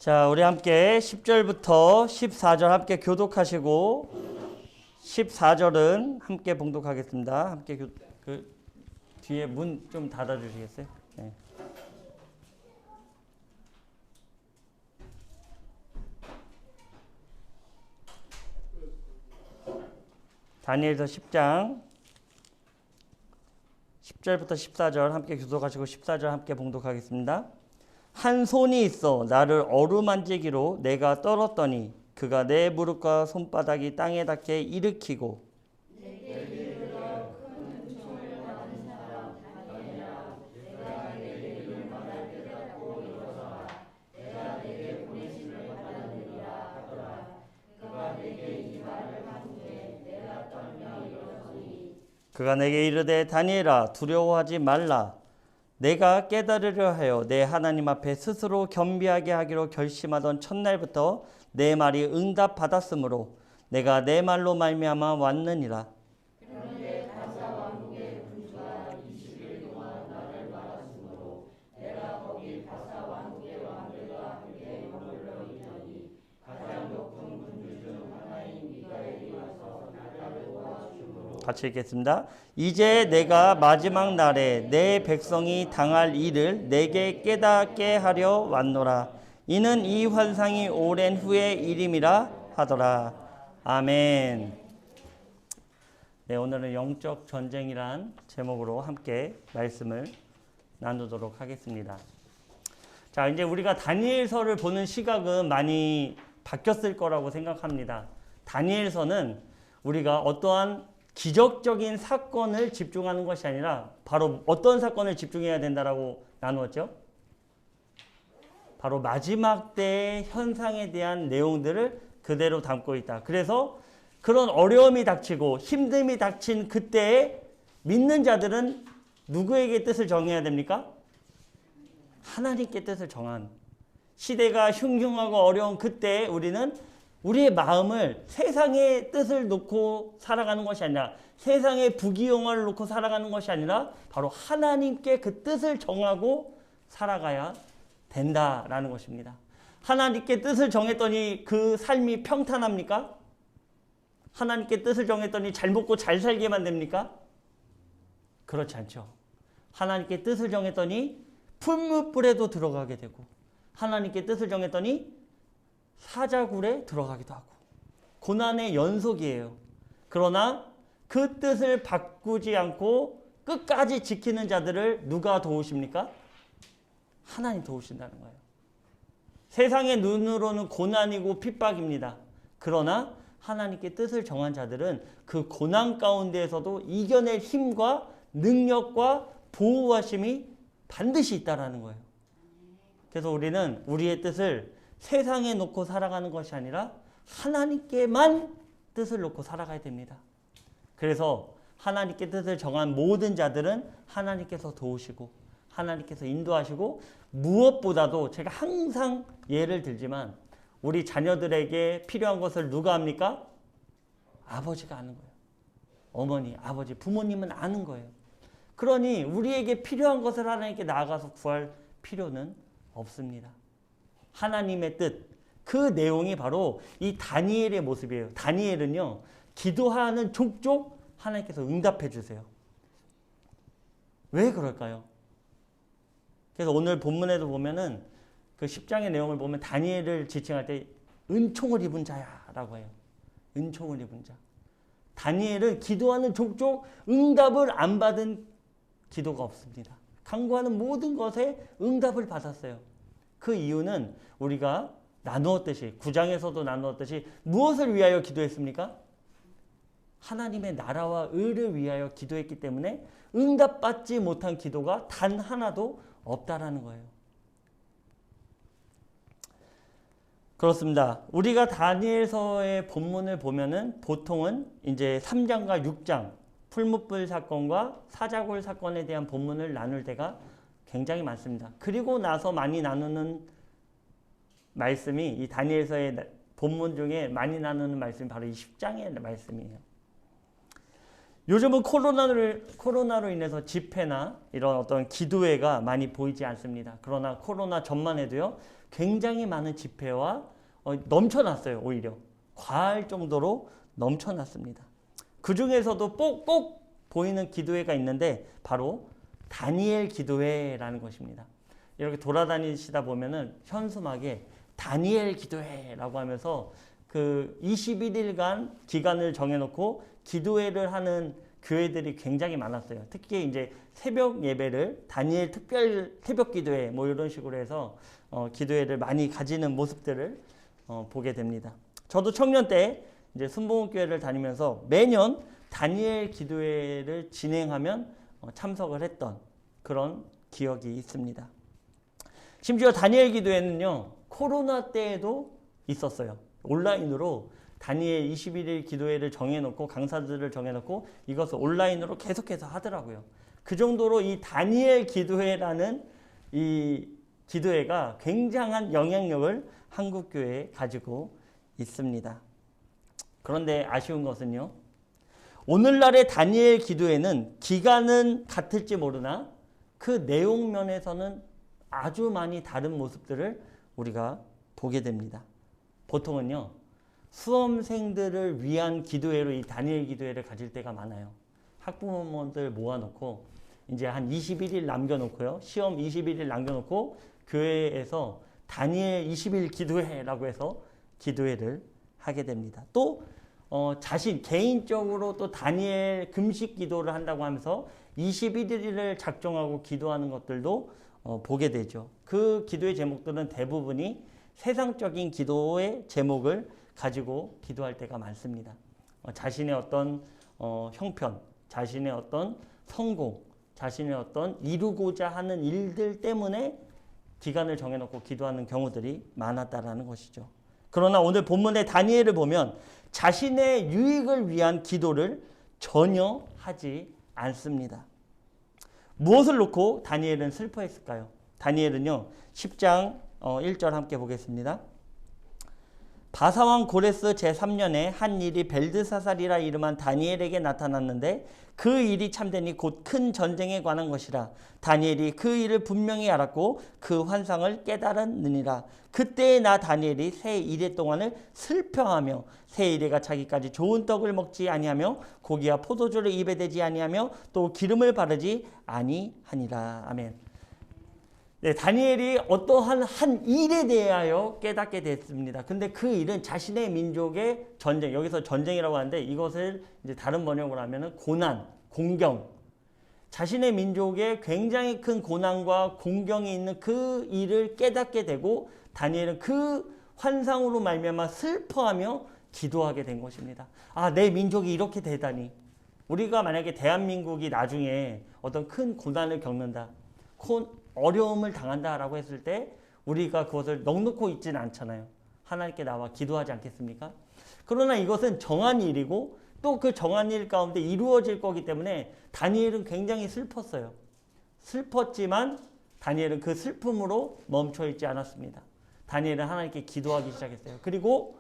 자, 우리 함께 10절부터 14절 함께 교독하시고 14절은 함께 봉독하겠습니다. 함께 뒤에 문 좀 닫아 주시겠어요? 네. 다니엘서 10장 10절부터 14절 함께 교독하시고 14절 함께 봉독하겠습니다. 한 손이 있어 나를 어루만지기로 내가 떨었더니 그가 내 무릎과 손바닥이 땅에 닿게 일으키고 그가 내게 이르되 다니엘아 두려워하지 말라. 내가 깨달으려 하여 내 하나님 앞에 스스로 겸비하게 하기로 결심하던 첫날부터 내 말이 응답받았으므로 내가 내 말로 말미암아 왔느니라. 그런데 가사 왕국의 군주가 20일 동안 나를 말았으므로 내가 거기 가사 왕국의 왕들과 함께 머물러 있더니 가장 높은 군주 중 하나인 미가엘이 와서 나를 도와주므로 같이 읽겠습니다. 이제 내가 마지막 날에 내 백성이 당할 일을 내게 깨닫게 하려 왔노라. 이는 이 환상이 오랜 후의 일임이라 하더라. 아멘. 네, 오늘은 영적 전쟁이란 제목으로 함께 말씀을 나누도록 하겠습니다. 자, 이제 우리가 다니엘서를 보는 시각은 많이 바뀌었을 거라고 생각합니다. 다니엘서는 우리가 어떠한 기적적인 사건을 집중하는 것이 아니라 바로 어떤 사건을 집중해야 된다라고 나누었죠? 바로 마지막 때의 현상에 대한 내용들을 그대로 담고 있다. 그래서 그런 어려움이 닥치고 힘듦이 닥친 그때에 믿는 자들은 누구에게 뜻을 정해야 됩니까? 하나님께 뜻을 정한. 시대가 흉흉하고 어려운 그때에 우리는 우리의 마음을 세상의 뜻을 놓고 살아가는 것이 아니라 세상의 부귀영화를 놓고 살아가는 것이 아니라 바로 하나님께 그 뜻을 정하고 살아가야 된다라는 것입니다. 하나님께 뜻을 정했더니 그 삶이 평탄합니까? 하나님께 뜻을 정했더니 잘 먹고 잘 살게만 됩니까? 그렇지 않죠. 하나님께 뜻을 정했더니 풀무불에도 들어가게 되고 하나님께 뜻을 정했더니 사자굴에 들어가기도 하고 고난의 연속이에요. 그러나 그 뜻을 바꾸지 않고 끝까지 지키는 자들을 누가 도우십니까? 하나님 도우신다는 거예요. 세상의 눈으로는 고난이고 핍박입니다. 그러나 하나님께 뜻을 정한 자들은 그 고난 가운데에서도 이겨낼 힘과 능력과 보호하심이 반드시 있다는 거예요. 그래서 우리는 우리의 뜻을 세상에 놓고 살아가는 것이 아니라 하나님께만 뜻을 놓고 살아가야 됩니다. 그래서 하나님께 뜻을 정한 모든 자들은 하나님께서 도우시고 하나님께서 인도하시고 무엇보다도 제가 항상 예를 들지만 우리 자녀들에게 필요한 것을 누가 합니까? 아버지가 아는 거예요. 어머니, 아버지, 부모님은 아는 거예요. 그러니 우리에게 필요한 것을 하나님께 나아가서 구할 필요는 없습니다. 하나님의 뜻, 그 내용이 바로 이 다니엘의 모습이에요. 다니엘은요, 기도하는 족족 하나님께서 응답해 주세요. 왜 그럴까요? 그래서 오늘 본문에도 보면은 그 10장의 내용을 보면 다니엘을 지칭할 때 은총을 입은 자야라고 해요. 은총을 입은 자. 다니엘은 기도하는 족족 응답을 안 받은 기도가 없습니다. 간구하는 모든 것에 응답을 받았어요. 그 이유는 우리가 나누었듯이 9장에서도 나누었듯이 무엇을 위하여 기도했습니까? 하나님의 나라와 의를 위하여 기도했기 때문에 응답받지 못한 기도가 단 하나도 없다라는 거예요. 그렇습니다. 우리가 다니엘서의 본문을 보면은 보통은 이제 3장과 6장 풀무불 사건과 사자굴 사건에 대한 본문을 나눌 때가 굉장히 많습니다. 그리고 나서 많이 나누는 말씀이 이 다니엘서의 본문 중에 많이 나누는 말씀이 바로 이 10장의 말씀이에요. 요즘은 코로나로 인해서 집회나 이런 어떤 기도회가 많이 보이지 않습니다. 그러나 코로나 전만 해도요, 굉장히 많은 집회와 넘쳐났어요. 오히려 과할 정도로 넘쳐났습니다. 그 중에서도 꼭 보이는 기도회가 있는데 바로 다니엘 기도회라는 것입니다. 이렇게 돌아다니시다 보면은 현수막에 다니엘 기도회라고 하면서 그 21일간 기간을 정해놓고 기도회를 하는 교회들이 굉장히 많았어요. 특히 이제 새벽 예배를 다니엘 특별 새벽 기도회 뭐 이런 식으로 해서 기도회를 많이 가지는 모습들을 보게 됩니다. 저도 청년 때 이제 순복음교회를 다니면서 매년 다니엘 기도회를 진행하면 참석을 했던 그런 기억이 있습니다. 심지어 다니엘 기도회는요, 코로나 때에도 있었어요. 온라인으로 다니엘 21일 기도회를 정해놓고 강사들을 정해놓고 이것을 온라인으로 계속해서 하더라고요. 그 정도로 이 다니엘 기도회라는 이 기도회가 굉장한 영향력을 한국교회에 가지고 있습니다. 그런데 아쉬운 것은요, 오늘날의 다니엘 기도회는 기간은 같을지 모르나 그 내용 면에서는 아주 많이 다른 모습들을 우리가 보게 됩니다. 보통은요, 수험생들을 위한 기도회로 이 다니엘 기도회를 가질 때가 많아요. 학부모들 모아놓고 이제 한 21일 남겨놓고요. 시험 21일 남겨놓고 교회에서 다니엘 20일 기도회라고 해서 기도회를 하게 됩니다. 또 자신 개인적으로 또 다니엘 금식 기도를 한다고 하면서 21일을 작정하고 기도하는 것들도 보게 되죠. 그 기도의 제목들은 대부분이 세상적인 기도의 제목을 가지고 기도할 때가 많습니다. 자신의 어떤 형편, 자신의 어떤 성공, 자신의 어떤 이루고자 하는 일들 때문에 기간을 정해놓고 기도하는 경우들이 많았다라는 것이죠. 그러나 오늘 본문의 다니엘을 보면 자신의 유익을 위한 기도를 전혀 하지 않습니다. 무엇을 놓고 다니엘은 슬퍼했을까요? 다니엘은요, 10장 1절 함께 보겠습니다. 바사왕 고레스 제3년에 한 일이 벨드사살이라 이름한 다니엘에게 나타났는데 그 일이 참되니 곧 큰 전쟁에 관한 것이라. 다니엘이 그 일을 분명히 알았고 그 환상을 깨달았느니라. 그때에 나 다니엘이 새 이래 동안을 슬퍼하며 새 이래가 차기까지 좋은 떡을 먹지 아니하며 고기와 포도주를 입에 대지 아니하며 또 기름을 바르지 아니하니라. 아멘. 네, 다니엘이 어떠한 한 일에 대하여 깨닫게 됐습니다. 근데 그 일은 자신의 민족의 전쟁, 여기서 전쟁이라고 하는데 이것을 이제 다른 번역으로 하면은 고난, 공경. 자신의 민족의 굉장히 큰 고난과 공경이 있는 그 일을 깨닫게 되고 다니엘은 그 환상으로 말미암아 슬퍼하며 기도하게 된 것입니다. 아, 내 민족이 이렇게 되다니. 우리가 만약에 대한민국이 나중에 어떤 큰 고난을 겪는다. 어려움을 당한다라고 했을 때 우리가 그것을 넉놓고 있지는 않잖아요. 하나님께 나와 기도하지 않겠습니까? 그러나 이것은 정한 일이고 또 그 정한 일 가운데 이루어질 거기 때문에 다니엘은 굉장히 슬펐어요. 슬펐지만 다니엘은 그 슬픔으로 멈춰 있지 않았습니다. 다니엘은 하나님께 기도하기 시작했어요. 그리고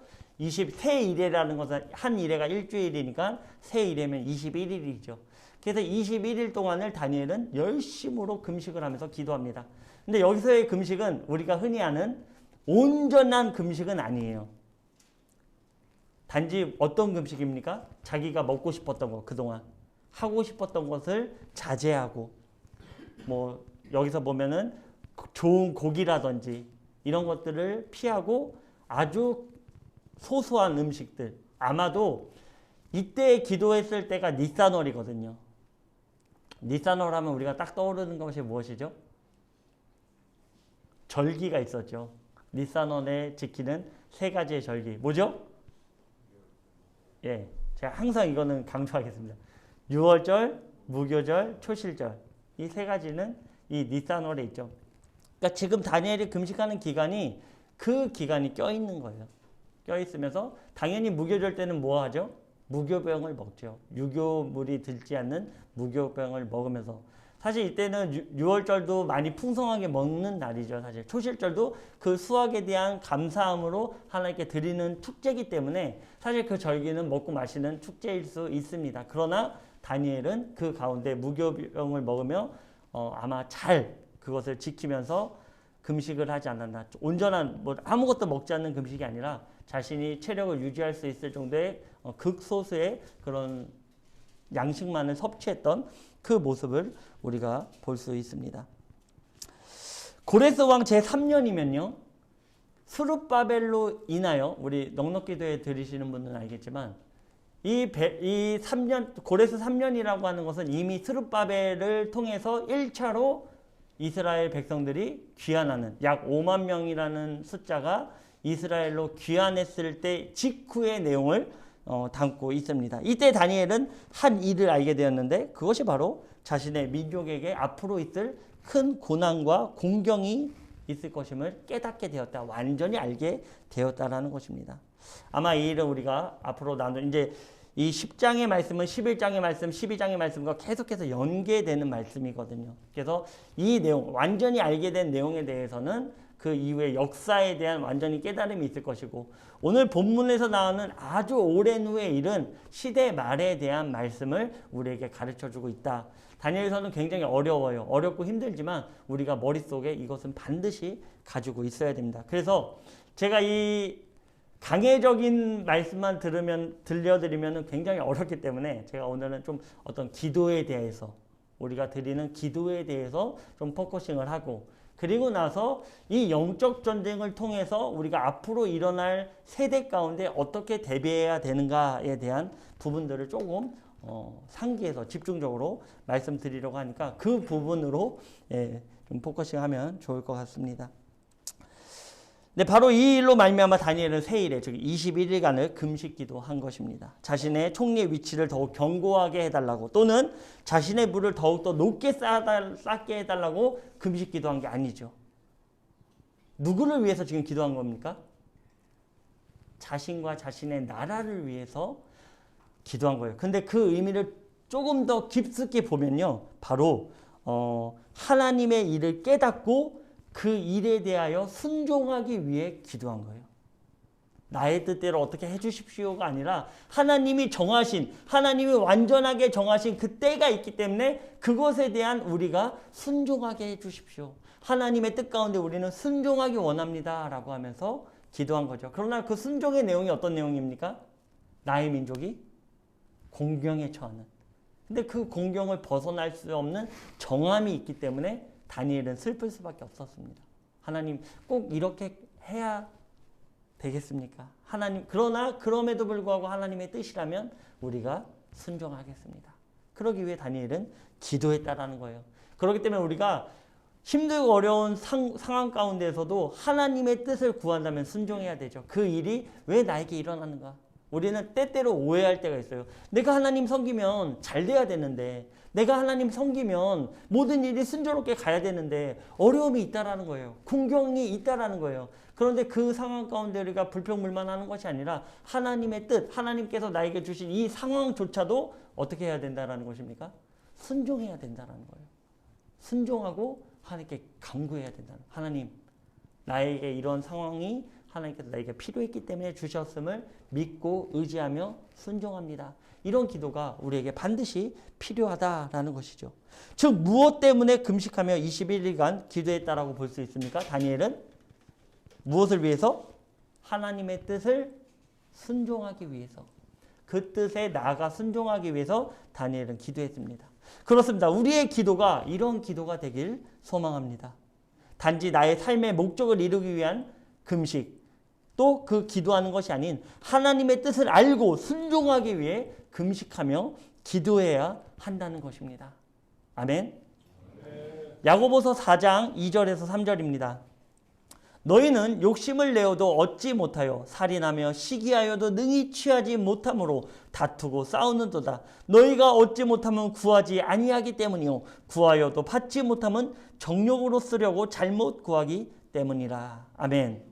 새 이래라는 것은 한 이래가 일주일이니까 새 이래면 21일이죠. 그래서 21일 동안을 다니엘은 열심으로 금식을 하면서 기도합니다. 근데 여기서의 금식은 우리가 흔히 아는 온전한 금식은 아니에요. 단지 어떤 금식입니까? 자기가 먹고 싶었던 것, 그동안 하고 싶었던 것을 자제하고, 뭐 여기서 보면은 좋은 고기라든지 이런 것들을 피하고 아주 소소한 음식들. 아마도 이때 기도했을 때가 니산월이거든요. 니산월 하면 우리가 딱 떠오르는 것이 무엇이죠? 절기가 있었죠. 니산월에 지키는 세 가지의 절기. 뭐죠? 예, 제가 항상 이거는 강조하겠습니다. 유월절, 무교절, 초실절. 이 세 가지는 이 니산월에 있죠. 그러니까 지금 다니엘이 금식하는 기간이 그 기간이 껴있는 거예요. 껴있으면서 당연히 무교절 때는 뭐 하죠? 무교병을 먹죠. 유교물이 들지 않는 무교병을 먹으면서. 사실 이때는 유월절도 많이 풍성하게 먹는 날이죠. 사실 초실절도 그 수확에 대한 감사함으로 하나님께 드리는 축제이기 때문에 사실 그 절기는 먹고 마시는 축제일 수 있습니다. 그러나 다니엘은 그 가운데 무교병을 먹으며 아마 잘 그것을 지키면서 금식을 하지 않았나. 온전한 뭐 아무것도 먹지 않는 금식이 아니라 자신이 체력을 유지할 수 있을 정도의 극소수의 그런 양식만을 섭취했던 그 모습을 우리가 볼 수 있습니다. 고레스 왕 제3년이면요. 스룹바벨로 인하여 우리 넉넉기도에 들으시는 분들은 알겠지만 이 3년 고레스 3년이라고 하는 것은 이미 스룹바벨을 통해서 1차로 이스라엘 백성들이 귀환하는 약 5만 명이라는 숫자가 이스라엘로 귀환했을 때 직후의 내용을 담고 있습니다. 이때 다니엘은 한 일을 알게 되었는데 그것이 바로 자신의 민족에게 앞으로 있을 큰 고난과 공경이 있을 것임을 깨닫게 되었다. 완전히 알게 되었다라는 것입니다. 아마 이 일은 우리가 앞으로 이제 이 10장의 말씀은 11장의 말씀, 12장의 말씀과 계속해서 연계되는 말씀이거든요. 그래서 이 내용, 완전히 알게 된 내용에 대해서는 그 이후의 역사에 대한 완전히 깨달음이 있을 것이고 오늘 본문에서 나오는 아주 오랜 후의 일은 시대 말에 대한 말씀을 우리에게 가르쳐주고 있다. 다니엘서는 굉장히 어려워요. 어렵고 힘들지만 우리가 머릿속에 이것은 반드시 가지고 있어야 됩니다. 그래서 제가 이 강해적인 말씀만 들려드리면 굉장히 어렵기 때문에 제가 오늘은 좀 어떤 기도에 대해서 우리가 드리는 기도에 대해서 좀 포커싱을 하고 그리고 나서 이 영적 전쟁을 통해서 우리가 앞으로 일어날 세대 가운데 어떻게 대비해야 되는가에 대한 부분들을 조금 상기해서 집중적으로 말씀드리려고 하니까 그 부분으로 좀 포커싱하면 좋을 것 같습니다. 네, 바로 이 일로 말미암아 다니엘은 세 일에 즉 21일간을 금식 기도한 것입니다. 자신의 총리의 위치를 더욱 견고하게 해달라고 또는 자신의 부를 더욱더 높게 쌓게 해달라고 금식 기도한 게 아니죠. 누구를 위해서 지금 기도한 겁니까? 자신과 자신의 나라를 위해서 기도한 거예요. 근데 그 의미를 조금 더 깊숙이 보면요. 바로 하나님의 일을 깨닫고 그 일에 대하여 순종하기 위해 기도한 거예요. 나의 뜻대로 어떻게 해주십시오가 아니라 하나님이 정하신, 하나님이 완전하게 정하신 그 때가 있기 때문에 그것에 대한 우리가 순종하게 해주십시오. 하나님의 뜻 가운데 우리는 순종하기 원합니다. 라고 하면서 기도한 거죠. 그러나 그 순종의 내용이 어떤 내용입니까? 나의 민족이 공경에 처하는. 근데 그 공경을 벗어날 수 없는 정함이 있기 때문에 다니엘은 슬플 수밖에 없었습니다. 하나님 꼭 이렇게 해야 되겠습니까? 하나님 그러나 그럼에도 불구하고 하나님의 뜻이라면 우리가 순종하겠습니다. 그러기 위해 다니엘은 기도했다라는 거예요. 그렇기 때문에 우리가 힘들고 어려운 상황 가운데에서도 하나님의 뜻을 구한다면 순종해야 되죠. 그 일이 왜 나에게 일어나는가? 우리는 때때로 오해할 때가 있어요. 내가 하나님 섬기면 잘 돼야 되는데 내가 하나님 섬기면 모든 일이 순조롭게 가야 되는데 어려움이 있다라는 거예요. 공경이 있다라는 거예요. 그런데 그 상황 가운데 우리가 불평불만하는 것이 아니라 하나님의 뜻, 하나님께서 나에게 주신 이 상황조차도 어떻게 해야 된다라는 것입니까? 순종해야 된다라는 거예요. 순종하고 하나님께 간구해야 된다는 거예요. 하나님, 나에게 이런 상황이 하나님께서 나에게 필요했기 때문에 주셨음을 믿고 의지하며 순종합니다. 이런 기도가 우리에게 반드시 필요하다라는 것이죠. 즉 무엇 때문에 금식하며 21일간 기도했다라고 볼 수 있습니까? 다니엘은 무엇을 위해서? 하나님의 뜻을 순종하기 위해서. 그 뜻에 나아가 순종하기 위해서 다니엘은 기도했습니다. 그렇습니다. 우리의 기도가 이런 기도가 되길 소망합니다. 단지 나의 삶의 목적을 이루기 위한 금식, 또 그 기도하는 것이 아닌 하나님의 뜻을 알고 순종하기 위해 금식하며 기도해야 한다는 것입니다. 아멘. 야고보서 4장 2절에서 3절입니다. 너희는 욕심을 내어도 얻지 못하여 살인하며 시기하여도 능히 취하지 못함으로 다투고 싸우는도다. 너희가 얻지 못하면 구하지 아니하기 때문이요 구하여도 받지 못하면 정욕으로 쓰려고 잘못 구하기 때문이라. 아멘.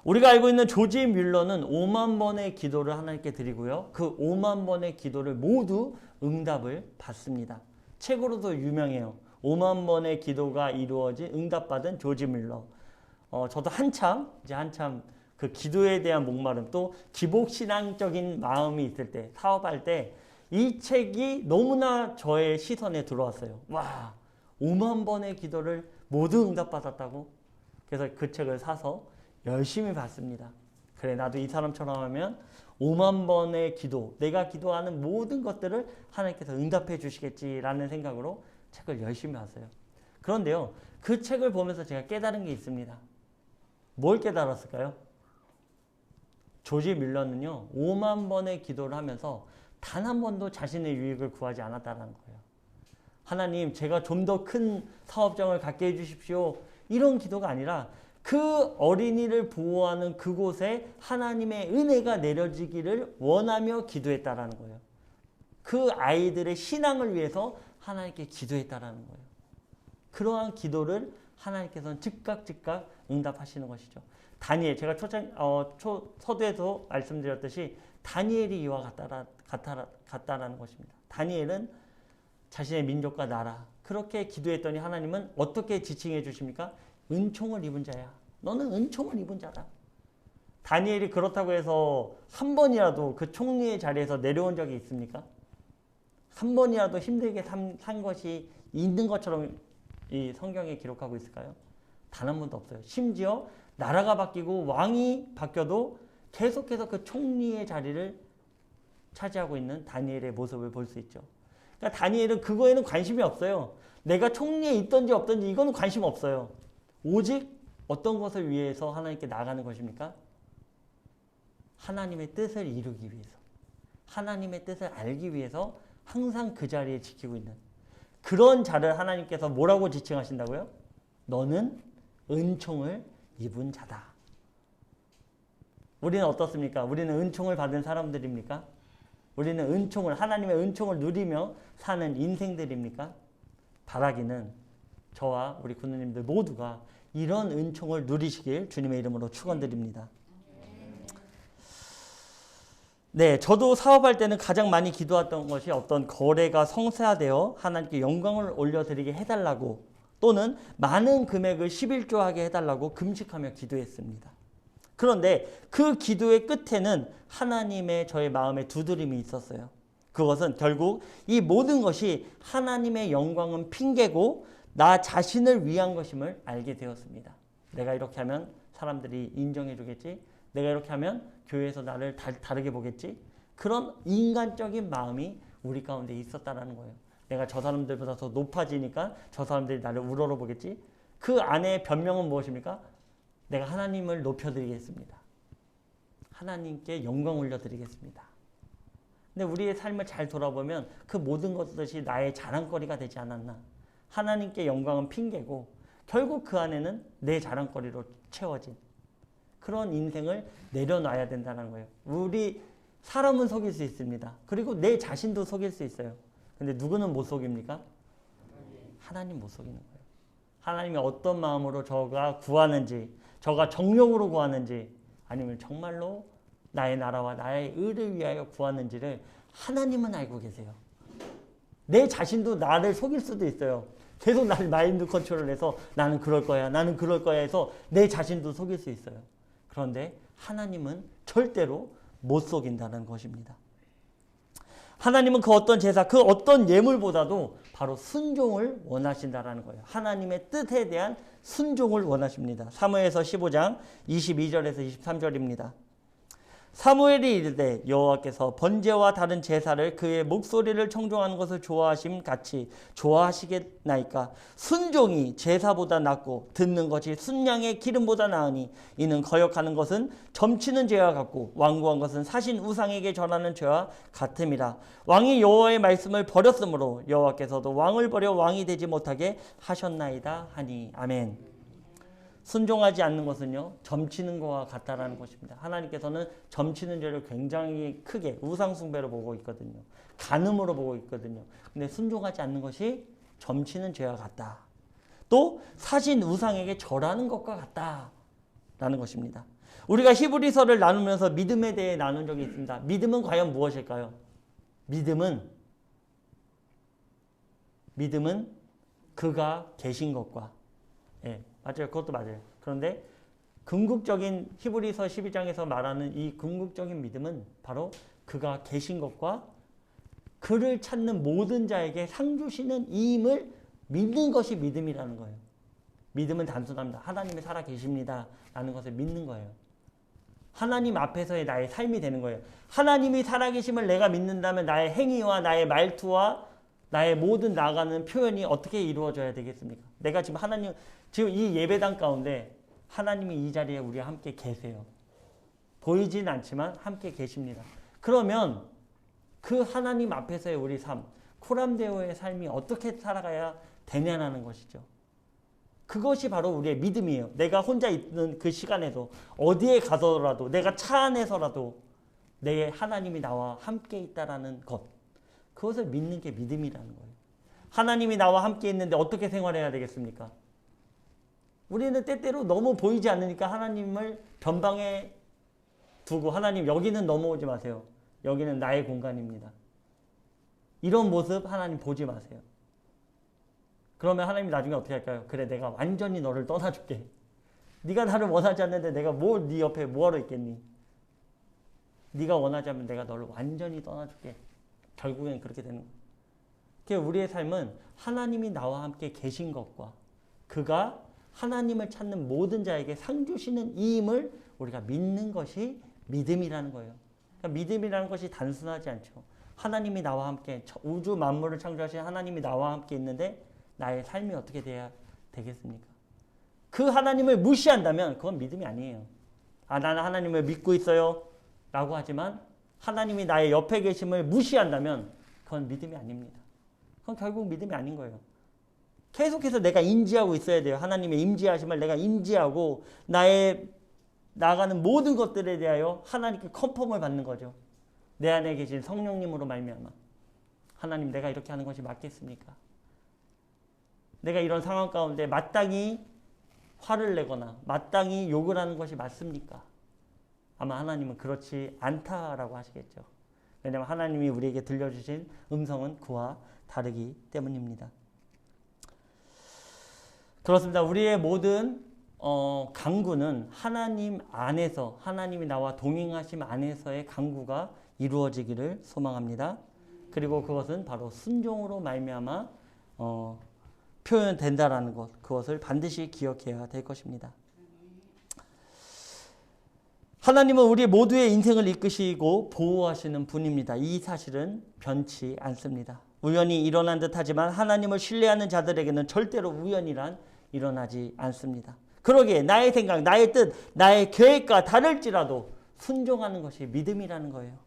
우리가 알고 있는 조지 뮬러는 5만 번의 기도를 하나님께 드리고요. 그 5만 번의 기도를 모두 응답을 받습니다. 책으로도 유명해요. 5만 번의 기도가 이루어진 응답받은 조지 뮬러. 저도 한참 그 기도에 대한 목마름 또 기복신앙적인 마음이 있을 때 사업할 때 이 책이 너무나 저의 시선에 들어왔어요. 와, 5만 번의 기도를 모두 응답받았다고. 그래서 그 책을 사서 열심히 봤습니다. 그래, 나도 이 사람처럼 하면 5만 번의 기도, 내가 기도하는 모든 것들을 하나님께서 응답해 주시겠지라는 생각으로 책을 열심히 봤어요. 그런데요, 그 책을 보면서 제가 깨달은 게 있습니다. 뭘 깨달았을까요? 조지 밀러는요, 5만 번의 기도를 하면서 단 한 번도 자신의 유익을 구하지 않았다는 거예요. 하나님, 제가 좀 더 큰 사업장을 갖게 해주십시오. 이런 기도가 아니라 그 어린이를 보호하는 그곳에 하나님의 은혜가 내려지기를 원하며 기도했다라는 거예요. 그 아이들의 신앙을 위해서 하나님께 기도했다라는 거예요. 그러한 기도를 하나님께서는 즉각 응답하시는 것이죠. 다니엘, 제가 서두에서 말씀드렸듯이 다니엘이 이와 같다라는 것입니다. 다니엘은 자신의 민족과 나라, 그렇게 기도했더니 하나님은 어떻게 지칭해 주십니까? 은총을 입은 자야. 너는 은총을 입은 자다. 다니엘이 그렇다고 해서 한 번이라도 그 총리의 자리에서 내려온 적이 있습니까? 한 번이라도 힘들게 산 것이 있는 것처럼 이 성경에 기록하고 있을까요? 단 한 번도 없어요. 심지어 나라가 바뀌고 왕이 바뀌어도 계속해서 그 총리의 자리를 차지하고 있는 다니엘의 모습을 볼 수 있죠. 그러니까 다니엘은 그거에는 관심이 없어요. 내가 총리에 있든지 없든지 이거는 관심 없어요. 오직 어떤 것을 위해서 하나님께 나아가는 것입니까? 하나님의 뜻을 이루기 위해서, 하나님의 뜻을 알기 위해서 항상 그 자리에 지키고 있는 그런 자를 하나님께서 뭐라고 지칭하신다고요? 너는 은총을 입은 자다. 우리는 어떻습니까? 우리는 은총을 받은 사람들입니까? 우리는 하나님의 은총을 누리며 사는 인생들입니까? 바라기는 저와 우리 군우님들 모두가 이런 은총을 누리시길 주님의 이름으로 축원드립니다. 네, 저도 사업할 때는 가장 많이 기도했던 것이 어떤 거래가 성사되어 하나님께 영광을 올려드리게 해달라고, 또는 많은 금액을 11조하게 해달라고 금식하며 기도했습니다. 그런데 그 기도의 끝에는 하나님의 저의 마음에 두드림이 있었어요. 그것은 결국 이 모든 것이 하나님의 영광은 핑계고 나 자신을 위한 것임을 알게 되었습니다. 내가 이렇게 하면 사람들이 인정해 주겠지. 내가 이렇게 하면 교회에서 나를 다르게 보겠지. 그런 인간적인 마음이 우리 가운데 있었다는 거예요. 내가 저 사람들보다 더 높아지니까 저 사람들이 나를 우러러 보겠지. 그 안에 변명은 무엇입니까? 내가 하나님을 높여드리겠습니다. 하나님께 영광 올려드리겠습니다. 근데 우리의 삶을 잘 돌아보면 그 모든 것들이 나의 자랑거리가 되지 않았나. 하나님께 영광은 핑계고 결국 그 안에는 내 자랑거리로 채워진 그런 인생을 내려놔야 된다는 거예요. 우리 사람은 속일 수 있습니다. 그리고 내 자신도 속일 수 있어요. 근데 누구는 못 속입니까? 하나님 못 속이는 거예요. 하나님이 어떤 마음으로 저가 구하는지, 저가 정욕으로 구하는지, 아니면 정말로 나의 나라와 나의 의를 위하여 구하는지를 하나님은 알고 계세요. 내 자신도 나를 속일 수도 있어요. 계속 나를 마인드 컨트롤을 해서 나는 그럴 거야, 나는 그럴 거야 해서 내 자신도 속일 수 있어요. 그런데 하나님은 절대로 못 속인다는 것입니다. 하나님은 그 어떤 제사, 그 어떤 예물보다도 바로 순종을 원하신다는 거예요. 하나님의 뜻에 대한 순종을 원하십니다. 사무엘서 15장 22절에서 23절입니다. 사무엘이 이르되 여호와께서 번제와 다른 제사를 그의 목소리를 청종하는 것을 좋아하심 같이 좋아하시겠나이까. 순종이 제사보다 낫고 듣는 것이 순양의 기름보다 나으니 이는 거역하는 것은 점치는 죄와 같고 완고한 것은 사신 우상에게 절하는 죄와 같음이라. 왕이 여호와의 말씀을 버렸으므로 여호와께서도 왕을 버려 왕이 되지 못하게 하셨나이다 하니. 아멘. 순종하지 않는 것은요, 점치는 것과 같다라는 것입니다. 하나님께서는 점치는 죄를 굉장히 크게 우상숭배로 보고 있거든요. 간음으로 보고 있거든요. 근데 순종하지 않는 것이 점치는 죄와 같다. 또 사신 우상에게 절하는 것과 같다라는 것입니다. 우리가 히브리서를 나누면서 믿음에 대해 나눈 적이 있습니다. 믿음은 과연 무엇일까요? 믿음은 그가 계신 것과, 맞아요. 그것도 맞아요. 그런데 궁극적인 히브리서 12장에서 말하는 이 궁극적인 믿음은 바로 그가 계신 것과 그를 찾는 모든 자에게 상 주시는 이임을 믿는 것이 믿음이라는 거예요. 믿음은 단순합니다. 하나님이 살아 계십니다 라는 것을 믿는 거예요. 하나님 앞에서의 나의 삶이 되는 거예요. 하나님이 살아계심을 내가 믿는다면 나의 행위와 나의 말투와 나의 모든 나가는 표현이 어떻게 이루어져야 되겠습니까? 내가 지금 지금 이 예배당 가운데 하나님이 이 자리에 우리와 함께 계세요. 보이진 않지만 함께 계십니다. 그러면 그 하나님 앞에서의 우리 삶, 코람데오의 삶이 어떻게 살아가야 되냐는 것이죠. 그것이 바로 우리의 믿음이에요. 내가 혼자 있는 그 시간에도 어디에 가서라도 내가 차 안에서라도 내 하나님이 나와 함께 있다라는 것. 그것을 믿는 게 믿음이라는 거예요. 하나님이 나와 함께 있는데 어떻게 생활해야 되겠습니까? 우리는 때때로 너무 보이지 않으니까 하나님을 변방에 두고 하나님 여기는 넘어오지 마세요. 여기는 나의 공간입니다. 이런 모습 하나님 보지 마세요. 그러면 하나님 나중에 어떻게 할까요? 그래 내가 완전히 너를 떠나줄게. 네가 나를 원하지 않는데 내가 네 옆에 뭐하러 있겠니? 네가 원하지 않으면 내가 너를 완전히 떠나줄게. 결국엔 그렇게 되는 거예요. 그러니까 우리의 삶은 하나님이 나와 함께 계신 것과 그가 하나님을 찾는 모든 자에게 상 주시는 이임을 우리가 믿는 것이 믿음이라는 거예요. 그러니까 믿음이라는 것이 단순하지 않죠. 하나님이 나와 함께 우주 만물을 창조하신 하나님이 나와 함께 있는데 나의 삶이 어떻게 돼야 되겠습니까? 그 하나님을 무시한다면 그건 믿음이 아니에요. 나는 하나님을 믿고 있어요 라고 하지만 하나님이 나의 옆에 계심을 무시한다면 그건 믿음이 아닙니다. 그건 결국 믿음이 아닌 거예요. 계속해서 내가 인지하고 있어야 돼요. 하나님의 임재하심을 내가 인지하고 나의 나가는 모든 것들에 대하여 하나님께 컨펌을 받는 거죠. 내 안에 계신 성령님으로 말미암아 하나님 내가 이렇게 하는 것이 맞겠습니까? 내가 이런 상황 가운데 마땅히 화를 내거나 마땅히 욕을 하는 것이 맞습니까? 아마 하나님은 그렇지 않다라고 하시겠죠. 왜냐하면 하나님이 우리에게 들려주신 음성은 그와 다르기 때문입니다. 그렇습니다. 우리의 모든 강구는 하나님 안에서 하나님이 나와 동행하심 안에서의 강구가 이루어지기를 소망합니다. 그리고 그것은 바로 순종으로 말미암아 표현된다라는 것, 그것을 반드시 기억해야 될 것입니다. 하나님은 우리 모두의 인생을 이끄시고 보호하시는 분입니다. 이 사실은 변치 않습니다. 우연히 일어난 듯하지만 하나님을 신뢰하는 자들에게는 절대로 우연이란 일어나지 않습니다. 그러기에 나의 생각, 나의 뜻, 나의 계획과 다를지라도 순종하는 것이 믿음이라는 거예요.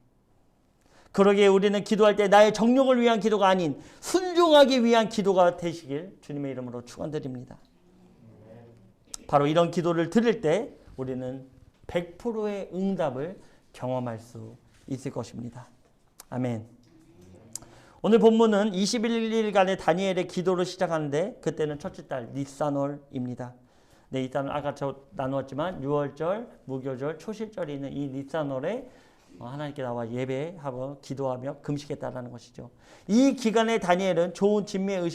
그러기에 우리는 기도할 때 나의 정욕을 위한 기도가 아닌 순종하기 위한 기도가 되시길 주님의 이름으로 축원드립니다. 바로 이런 기도를 드릴 때 우리는 100%의 응답을 경험할 수 있을 것입니다. 아멘. 오늘 본문은 21일간의 다니엘의 기도로 시작하는데 그때는 첫째 달 니산월입니다. 네, 일단 아까 나누었지만 6월절, 무교절, 초실절이 있는 이 니산월에 하나님께 나와 예배하고 기도하며 금식했다라는 것이죠. 이 기간에 다니엘은 좋은 진미의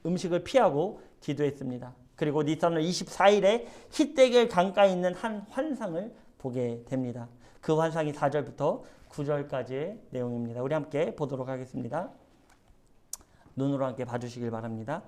음식을 피하고 기도했습니다. 그리고 니산월 24일에 히데겔 강가에 있는 한 환상을 보게 됩니다. 그 환상이 4절부터 9절까지의 내용입니다. 우리 함께 보도록 하겠습니다. 눈으로 함께 봐주시길 바랍니다.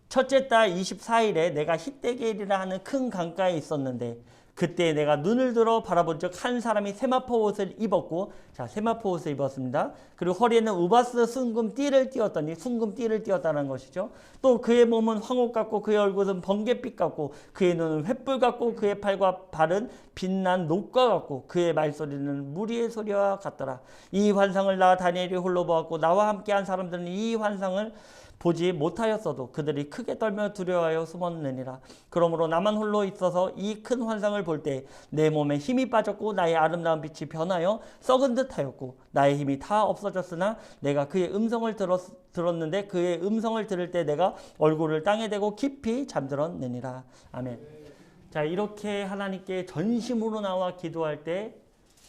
첫째 달 24일에 내가 히데겔이라 하는 큰 강가에 있었는데 그때 내가 눈을 들어 바라본 적 한 사람이 세마포 옷을 입었고, 자, 세마포 옷을 입었습니다. 그리고 허리에는 우바스 순금 띠를 띄었더니, 순금 띠를 띄었다는 것이죠. 또 그의 몸은 황옥 같고 그의 얼굴은 번갯빛 같고 그의 눈은 횃불 같고 그의 팔과 발은 빛난 녹과 같고 그의 말소리는 무리의 소리와 같더라. 이 환상을 나 다니엘이 홀로 보았고 나와 함께한 사람들은 이 환상을 보지 못하였어도 그들이 크게 떨며 두려워하여 숨었느니라. 그러므로 나만 홀로 있어서 이 큰 환상을 볼 때 내 몸에 힘이 빠졌고 나의 아름다운 빛이 변하여 썩은 듯하였고 나의 힘이 다 없어졌으나 내가 그의 음성을 들었는데 그의 음성을 들을 때 내가 얼굴을 땅에 대고 깊이 잠들었느니라. 아멘. 자, 이렇게 하나님께 전심으로 나와 기도할 때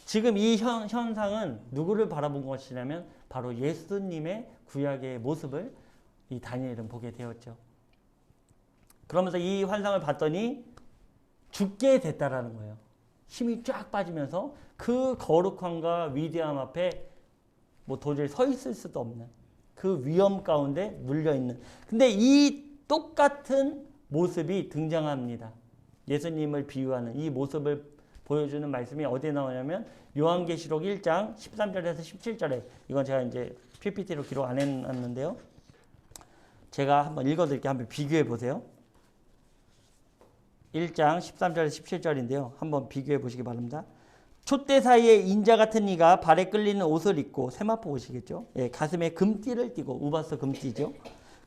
지금 이 현상은 누구를 바라본 것이냐면 바로 예수님의 구약의 모습을 이 다니엘은 보게 되었죠. 그러면서 이 환상을 봤더니 죽게 됐다라는 거예요. 힘이 쫙 빠지면서 그 거룩함과 위대함 앞에 뭐 도저히 서 있을 수도 없는 그 위험 가운데 눌려 있는. 근데 이 똑같은 모습이 등장합니다. 예수님을 비유하는 이 모습을 보여주는 말씀이 어디에 나오냐면 요한계시록 1장 13절에서 17절에 이건 제가 이제 PPT로 기록 안 해놨는데요. 제가 한번 읽어드릴게요. 한번 비교해 보세요. 1장 13절에서 17절인데요. 한번 비교해 보시기 바랍니다. 촛대 사이에 인자 같은 이가 발에 끌리는 옷을 입고 세마포 옷이겠죠. 예, 가슴에 금띠를 띠고 우바스 금띠죠.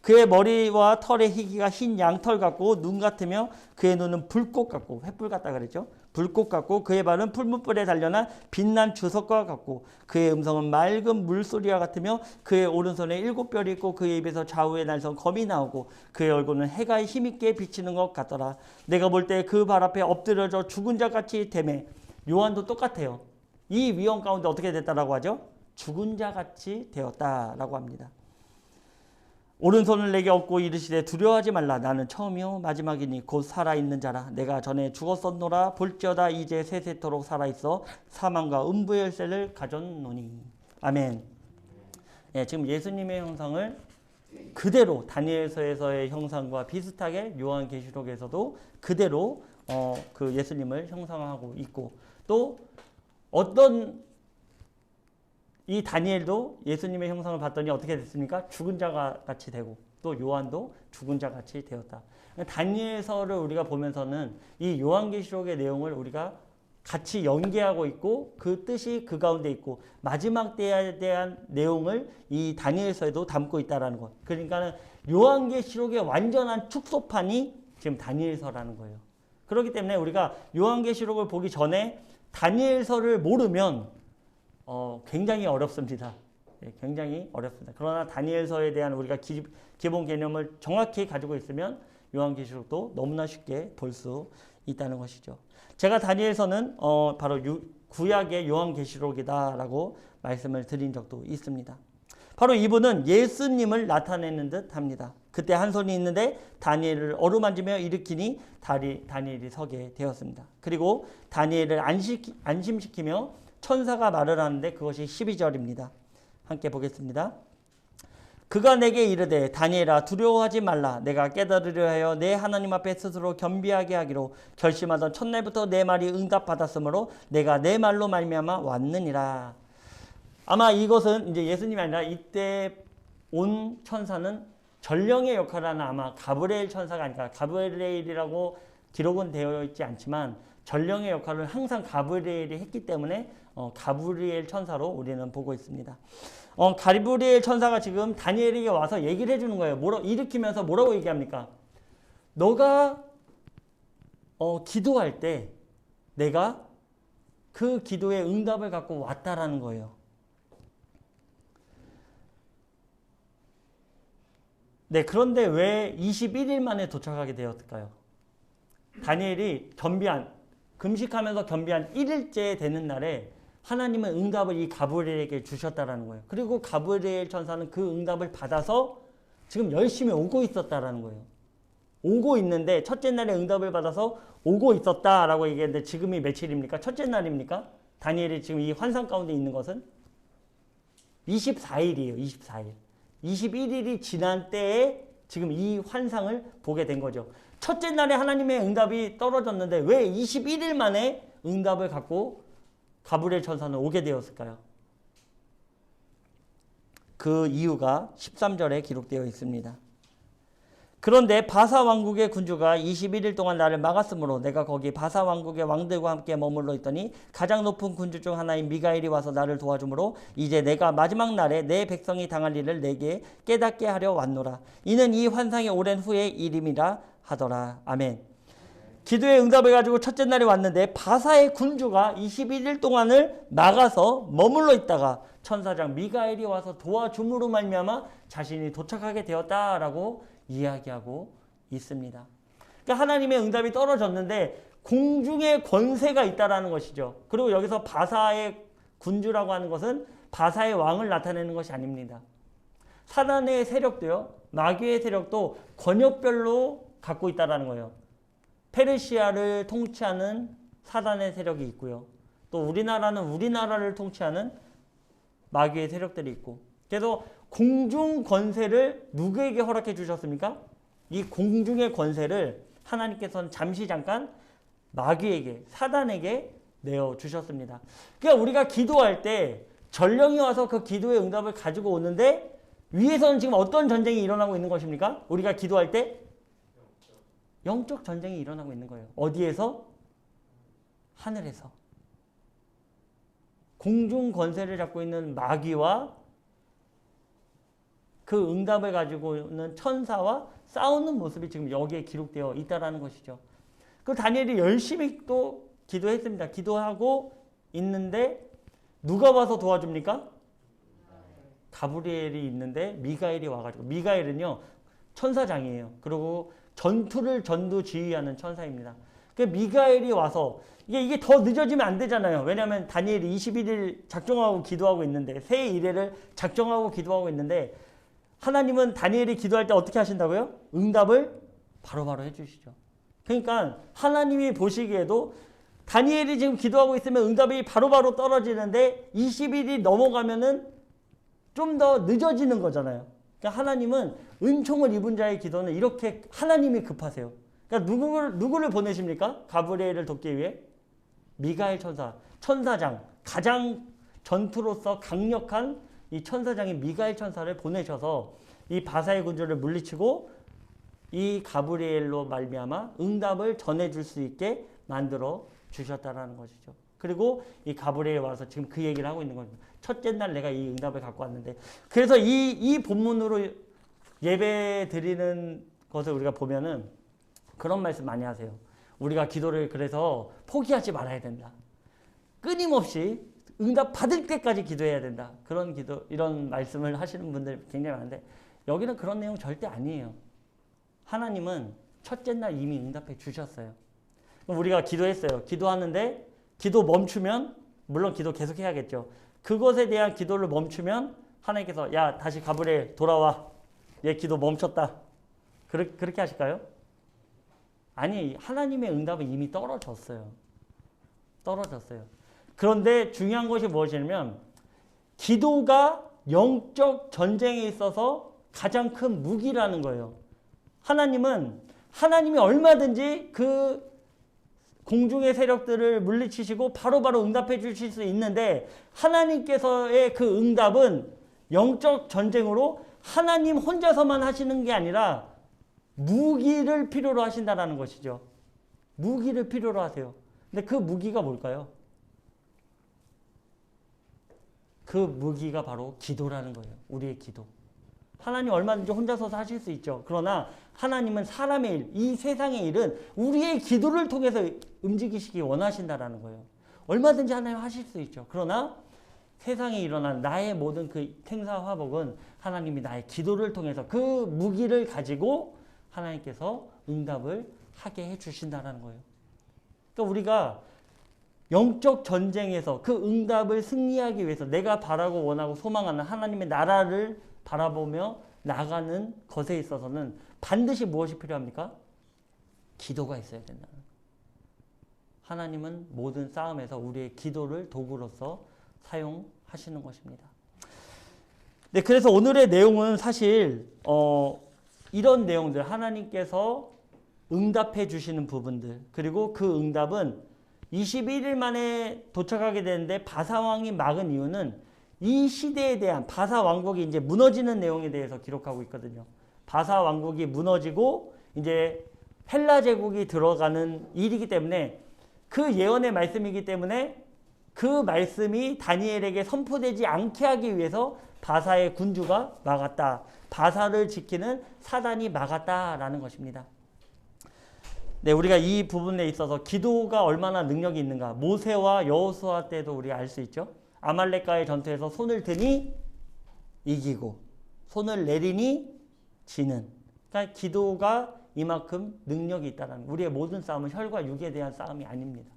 그의 머리와 털의 희기가 흰 양털 같고 눈 같으며 그의 눈은 불꽃 같고 횃불 같다 그랬죠. 불꽃 같고 그의 발은 풀무불에 달려난 빛난 주석과 같고 그의 음성은 맑은 물소리와 같으며 그의 오른손에 7뼈리 있고 그의 입에서 좌우에 날선 검이 나오고 그의 얼굴은 해가 힘있게 비치는 것 같더라. 내가 볼 때 그 발 앞에 엎드려져 죽은 자같이 되매. 요한도 똑같아요. 이 위험 가운데 어떻게 됐다라고 하죠? 죽은 자같이 되었다라고 합니다. 오른손을 내게 얹고 이르시되 두려워하지 말라. 나는 처음이요 마지막이니 곧 살아있는 자라. 내가 전에 죽었었노라. 볼지어다 이제 세세토록 살아있어 사망과 음부의 열쇠를 가졌노니. 아멘. 예, 지금 예수님의 형상을 그대로 다니엘서에서의 형상과 비슷하게 요한계시록에서도 그대로 그 예수님을 형상화하고 있고, 또 어떤 이 다니엘도 예수님의 형상을 봤더니 어떻게 됐습니까? 죽은 자가 같이 되고, 또 요한도 죽은 자 같이 되었다. 다니엘서를 우리가 보면서는 이 요한계시록의 내용을 우리가 같이 연계하고 있고 그 뜻이 그 가운데 있고 마지막 때에 대한 내용을 이 다니엘서에도 담고 있다는 것. 그러니까 요한계시록의 완전한 축소판이 지금 다니엘서라는 거예요. 그렇기 때문에 우리가 요한계시록을 보기 전에 다니엘서를 모르면 굉장히 어렵습니다. 굉장히 어렵습니다. 그러나 다니엘서에 대한 우리가 기본 개념을 정확히 가지고 있으면 요한계시록도 너무나 쉽게 볼 수 있다는 것이죠. 제가 다니엘서는 바로 구약의 요한계시록이다라고 말씀을 드린 적도 있습니다. 바로 이분은 예수님을 나타내는 듯 합니다. 그때 한 손이 있는데 다니엘을 어루만지며 일으키니 다니엘이 서게 되었습니다. 그리고 다니엘을 안심시키며 천사가 말을 하는데 그것이 12절입니다. 함께 보겠습니다. 그가 내게 이르되 다니엘아 두려워하지 말라. 내가 깨달으려 하여 내 하나님 앞에 스스로 겸비하게 하기로 결심하던 첫날부터 내 말이 응답받았으므로 내가 내 말로 말미암아 왔느니라. 아마 이것은 이제 예수님이 아니라 이때 온 천사는 전령의 역할을 하는 아마 가브리엘 천사가 아닐까. 가브리엘이라고 기록은 되어 있지 않지만 전령의 역할을 항상 가브리엘이 했기 때문에 가브리엘 천사로 우리는 보고 있습니다. 가브리엘 천사가 지금 다니엘에게 와서 얘기를 해주는 거예요. 일으키면서 뭐라고 얘기합니까? 너가 기도할 때 내가 그 기도의 응답을 갖고 왔다라는 거예요. 네, 그런데 왜 21일 만에 도착하게 되었을까요? 다니엘이 금식하면서 겸비한 1일째 되는 날에 하나님은 응답을 이 가브리엘에게 주셨다라는 거예요. 그리고 가브리엘 천사는 그 응답을 받아서 지금 열심히 오고 있었다라는 거예요. 오고 있는데 첫째 날에 응답을 받아서 오고 있었다라고 얘기했는데 지금이 며칠입니까? 첫째 날입니까? 다니엘이 지금 이 환상 가운데 있는 것은 24일이에요. 24일. 21일이 지난 때에 지금 이 환상을 보게 된 거죠. 첫째 날에 하나님의 응답이 떨어졌는데 왜 21일 만에 응답을 갖고 가브리엘 천사는 오게 되었을까요? 그 이유가 13절에 기록되어 있습니다. 그런데 바사 왕국의 군주가 21일 동안 나를 막았으므로 내가 거기 바사 왕국의 왕들과 함께 머물러 있더니 가장 높은 군주 중 하나인 미가엘이 와서 나를 도와주므로 이제 내가 마지막 날에 내 백성이 당할 일을 내게 깨닫게 하려 왔노라. 이는 이 환상이 오랜 후의 일임이라 하더라. 아멘. 기도의 응답을 가지고 첫째 날이 왔는데 바사의 군주가 21일 동안을 나가서 머물러 있다가 천사장 미가엘이 와서 도와줌으로 말미암아 자신이 도착하게 되었다라고 이야기하고 있습니다. 그러니까 하나님의 응답이 떨어졌는데 공중의 권세가 있다라는 것이죠. 그리고 여기서 바사의 군주라고 하는 것은 바사의 왕을 나타내는 것이 아닙니다. 사단의 세력도요, 마귀의 세력도 권역별로 갖고 있다라는 거예요. 페르시아를 통치하는 사단의 세력이 있고요. 또 우리나라는 우리나라를 통치하는 마귀의 세력들이 있고. 그래서 공중 권세를 누구에게 허락해 주셨습니까? 이 공중의 권세를 하나님께서는 잠시 잠깐 마귀에게, 사단에게 내어주셨습니다. 그러니까 우리가 기도할 때 전령이 와서 그 기도의 응답을 가지고 오는데 위에서는 지금 어떤 전쟁이 일어나고 있는 것입니까? 우리가 기도할 때 영적 전쟁이 일어나고 있는 거예요. 어디에서? 하늘에서. 공중 권세를 잡고 있는 마귀와 그 응답을 가지고 있는 천사와 싸우는 모습이 지금 여기에 기록되어 있다는 것이죠. 그 다니엘이 열심히 또 기도했습니다. 기도하고 있는데 누가 와서 도와줍니까? 가브리엘이 있는데 미가엘이 와가지고, 미가엘은요 천사장이에요. 그리고 전투를 전두지휘하는 천사입니다. 그 미가엘이 와서 이게 더 늦어지면 안 되잖아요. 왜냐하면 다니엘이 21일 작정하고 기도하고 있는데, 새 이래를 작정하고 기도하고 있는데 하나님은 다니엘이 기도할 때 어떻게 하신다고요? 응답을 바로바로 해주시죠. 그러니까 하나님이 보시기에도 다니엘이 지금 기도하고 있으면 응답이 바로바로 떨어지는데 20일이 넘어가면은 좀 더 늦어지는 거잖아요. 그러니까 하나님은 은총을 입은 자의 기도는 이렇게 하나님이 급하세요. 그러니까 누구를 보내십니까? 가브리엘을 돕기 위해? 미가엘 천사, 천사장, 가장 전투로서 강력한 이 천사장인 미가엘 천사를 보내셔서 이 바사의 군주를 물리치고 이 가브리엘로 말미암아 응답을 전해줄 수 있게 만들어 주셨다라는 것이죠. 그리고 이 가브리엘 와서 지금 그 얘기를 하고 있는 겁니다. 첫째 날 내가 이 응답을 갖고 왔는데, 그래서 이 본문으로 예배 드리는 것을 우리가 보면은 그런 말씀 많이 하세요. 우리가 기도를 그래서 포기하지 말아야 된다. 끊임없이 응답 받을 때까지 기도해야 된다. 그런 기도, 이런 말씀을 하시는 분들 굉장히 많은데 여기는 그런 내용 절대 아니에요. 하나님은 첫째 날 이미 응답해 주셨어요. 우리가 기도했어요. 기도하는데 기도 멈추면, 물론 기도 계속 해야겠죠. 그것에 대한 기도를 멈추면 하나님께서 야 다시 가브리엘 돌아와. 얘 기도 멈췄다. 그렇게 하실까요? 아니, 하나님의 응답은 이미 떨어졌어요. 떨어졌어요. 그런데 중요한 것이 무엇이냐면 기도가 영적 전쟁에 있어서 가장 큰 무기라는 거예요. 하나님이 얼마든지 그 공중의 세력들을 물리치시고 바로바로 응답해 주실 수 있는데 하나님께서의 그 응답은 영적 전쟁으로 하나님 혼자서만 하시는 게 아니라 무기를 필요로 하신다는 것이죠. 무기를 필요로 하세요. 근데 그 무기가 뭘까요? 그 무기가 바로 기도라는 거예요. 우리의 기도. 하나님 얼마든지 혼자서도 하실 수 있죠. 그러나 하나님은 사람의 일, 이 세상의 일은 우리의 기도를 통해서 움직이시기 원하신다라는 거예요. 얼마든지 하나님 하실 수 있죠. 그러나 세상에 일어난 나의 모든 그 생사화복은 하나님이 나의 기도를 통해서 그 무기를 가지고 하나님께서 응답을 하게 해주신다는 거예요. 그러니까 우리가 영적 전쟁에서 그 응답을 승리하기 위해서 내가 바라고 원하고 소망하는 하나님의 나라를 바라보며 나가는 것에 있어서는 반드시 무엇이 필요합니까? 기도가 있어야 된다는 거예요. 하나님은 모든 싸움에서 우리의 기도를 도구로서 사용하시는 것입니다. 네, 그래서 오늘의 내용은 사실 이런 내용들, 하나님께서 응답해 주시는 부분들, 그리고 그 응답은 21일 만에 도착하게 되는데 바사왕이 막은 이유는 이 시대에 대한 바사 왕국이 이제 무너지는 내용에 대해서 기록하고 있거든요. 바사 왕국이 무너지고 이제 헬라 제국이 들어가는 일이기 때문에 그 예언의 말씀이기 때문에 그 말씀이 다니엘에게 선포되지 않게 하기 위해서 바사의 군주가 막았다. 바사를 지키는 사단이 막았다라는 것입니다. 네, 우리가 이 부분에 있어서 기도가 얼마나 능력이 있는가. 모세와 여호수아 때도 우리가 알 수 있죠. 아말렉과의 전투에서 손을 드니 이기고 손을 내리니 지는. 그러니까 기도가 이만큼 능력이 있다는, 우리의 모든 싸움은 혈과 육에 대한 싸움이 아닙니다.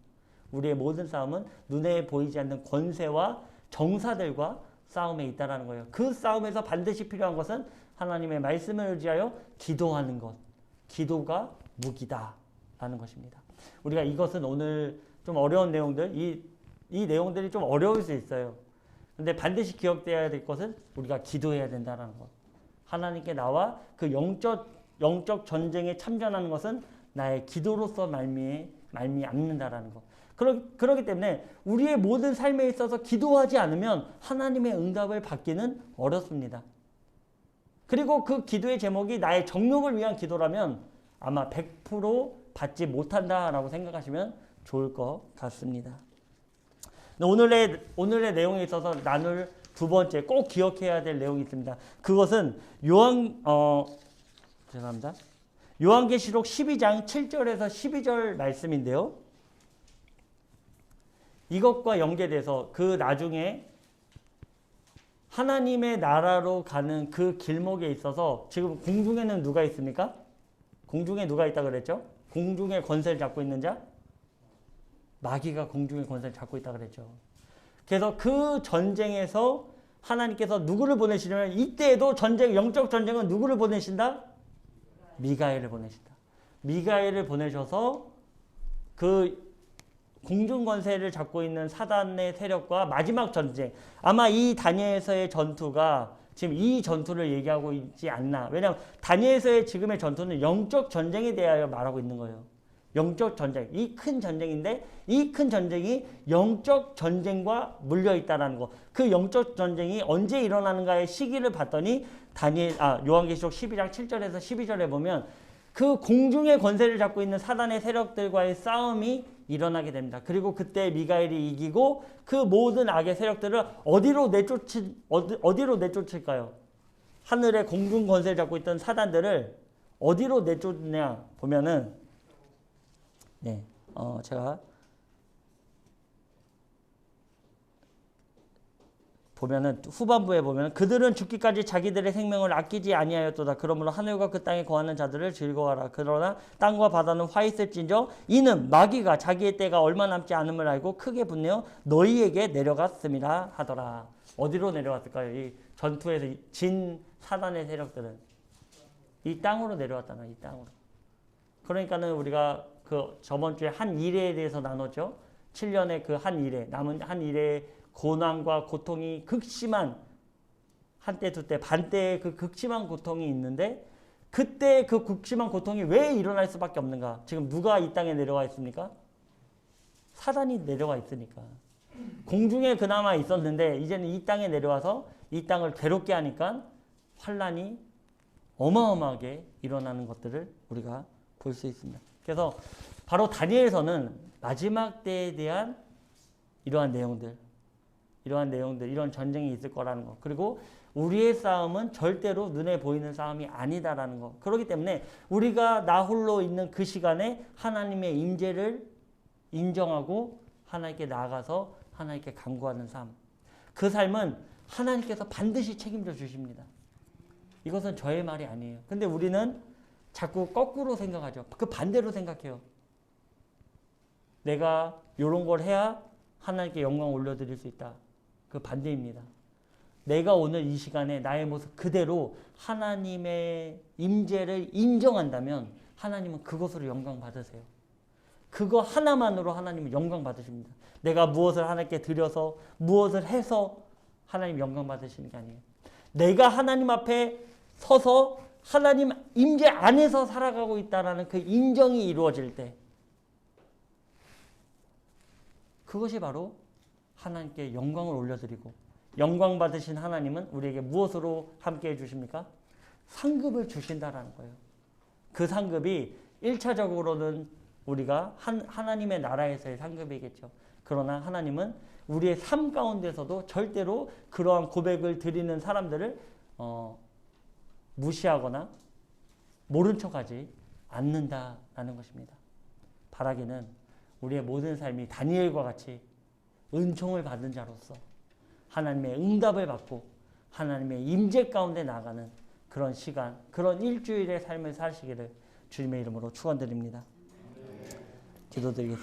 우리의 모든 싸움은 눈에 보이지 않는 권세와 정사들과 싸움에 있다는 거예요. 그 싸움에서 반드시 필요한 것은 하나님의 말씀을 의지하여 기도하는 것. 기도가 무기다라는 것입니다. 우리가 이것은 오늘 좀 어려운 내용들, 이 내용들이 좀 어려울 수 있어요. 근데 반드시 기억되어야 될 것은 우리가 기도해야 된다는 것. 하나님께 나와 그 영적 영적 전쟁에 참전하는 것은 나의 기도로서 말미암는다라는 거. 그렇기 때문에 우리의 모든 삶에 있어서 기도하지 않으면 하나님의 응답을 받기는 어렵습니다. 그리고 그 기도의 제목이 나의 정욕을 위한 기도라면 아마 100% 받지 못한다라고 생각하시면 좋을 것 같습니다. 오늘의 내용에 있어서 나눌 두 번째 꼭 기억해야 될 내용이 있습니다. 그것은 요한계시록 12장 7절에서 12절 말씀인데요. 이것과 연계돼서 그 나중에 하나님의 나라로 가는 그 길목에 있어서 지금 공중에는 누가 있습니까? 공중에 누가 있다 그랬죠? 공중의 권세를 잡고 있는 자? 마귀가 공중의 권세를 잡고 있다 그랬죠. 그래서 그 전쟁에서 하나님께서 누구를 보내시냐면 이때에도 영적 전쟁은 누구를 보내신다? 미가엘을 보내신다. 미가엘을 보내셔서 그 공중 권세를 잡고 있는 사단의 세력과 마지막 전쟁. 아마 이 다니엘서의 전투가 지금 이 전투를 얘기하고 있지 않나. 왜냐하면 다니엘서의 지금의 전투는 영적 전쟁에 대하여 말하고 있는 거예요. 영적 전쟁. 이 큰 전쟁인데 이 큰 전쟁이 영적 전쟁과 물려 있다라는 거. 그 영적 전쟁이 언제 일어나는가의 시기를 봤더니 요한계시록 12장 7절에서 12절에 보면 그 공중의 권세를 잡고 있는 사단의 세력들과의 싸움이 일어나게 됩니다. 그리고 그때 미가엘이 이기고 그 모든 악의 세력들을 어디로 내쫓을까요? 하늘의 공중 권세를 잡고 있던 사단들을 어디로 내쫓냐 보면은 제가 보면은 후반부에 보면 그들은 죽기까지 자기들의 생명을 아끼지 아니하였도다. 그러므로 하늘과 그 땅에 거하는 자들을 즐거워하라. 그러나 땅과 바다는 화 있을진저 이는 마귀가 자기의 때가 얼마 남지 않음을 알고 크게 분내어 너희에게 내려갔음이라 하더라. 어디로 내려갔을까요? 이 전투에서 진 사단의 세력들은 이 땅으로 내려왔다는 이 땅으로. 그러니까는 우리가 그 저번 주에 한 일에 대해서 나눴죠. 7년의 그 한 일에 남은 한 일에 고난과 고통이 극심한 한때 두때 반때의 그 극심한 고통이 있는데 그때 그 극심한 고통이 왜 일어날 수밖에 없는가? 지금 누가 이 땅에 내려와 있습니까? 사단이 내려와 있으니까. 공중에 그나마 있었는데 이제는 이 땅에 내려와서 이 땅을 괴롭게 하니까 환란이 어마어마하게 일어나는 것들을 우리가 볼 수 있습니다. 그래서 바로 다니엘서는 마지막 때에 대한 이러한 내용들, 이런 전쟁이 있을 거라는 거. 그리고 우리의 싸움은 절대로 눈에 보이는 싸움이 아니다라는 거. 그렇기 때문에 우리가 나 홀로 있는 그 시간에 하나님의 임재를 인정하고 하나님께 나아가서 하나님께 간구하는 삶. 그 삶은 하나님께서 반드시 책임져 주십니다. 이것은 저의 말이 아니에요. 근데 우리는 자꾸 거꾸로 생각하죠. 그 반대로 생각해요. 내가 이런 걸 해야 하나님께 영광 올려드릴 수 있다. 그 반대입니다. 내가 오늘 이 시간에 나의 모습 그대로 하나님의 임재를 인정한다면 하나님은 그것으로 영광 받으세요. 그거 하나만으로 하나님은 영광 받으십니다. 내가 무엇을 하나님께 드려서 무엇을 해서 하나님 영광 받으시는 게 아니에요. 내가 하나님 앞에 서서 하나님 임재 안에서 살아가고 있다는 그 인정이 이루어질 때 그것이 바로 하나님께 영광을 올려드리고 영광 받으신 하나님은 우리에게 무엇으로 함께 해주십니까? 상급을 주신다라는 거예요. 그 상급이 1차적으로는 우리가 하나님의 나라에서의 상급이겠죠. 그러나 하나님은 우리의 삶 가운데서도 절대로 그러한 고백을 드리는 사람들을 무시하거나 모른 척하지 않는다라는 것입니다. 바라기는 우리의 모든 삶이 다니엘과 같이 은총을 받은 자로서 하나님의 응답을 받고 하나님의 임재 가운데 나가는 그런 시간, 그런 일주일의 삶을 사시기를 주님의 이름으로 축원드립니다. 기도드리겠습니다.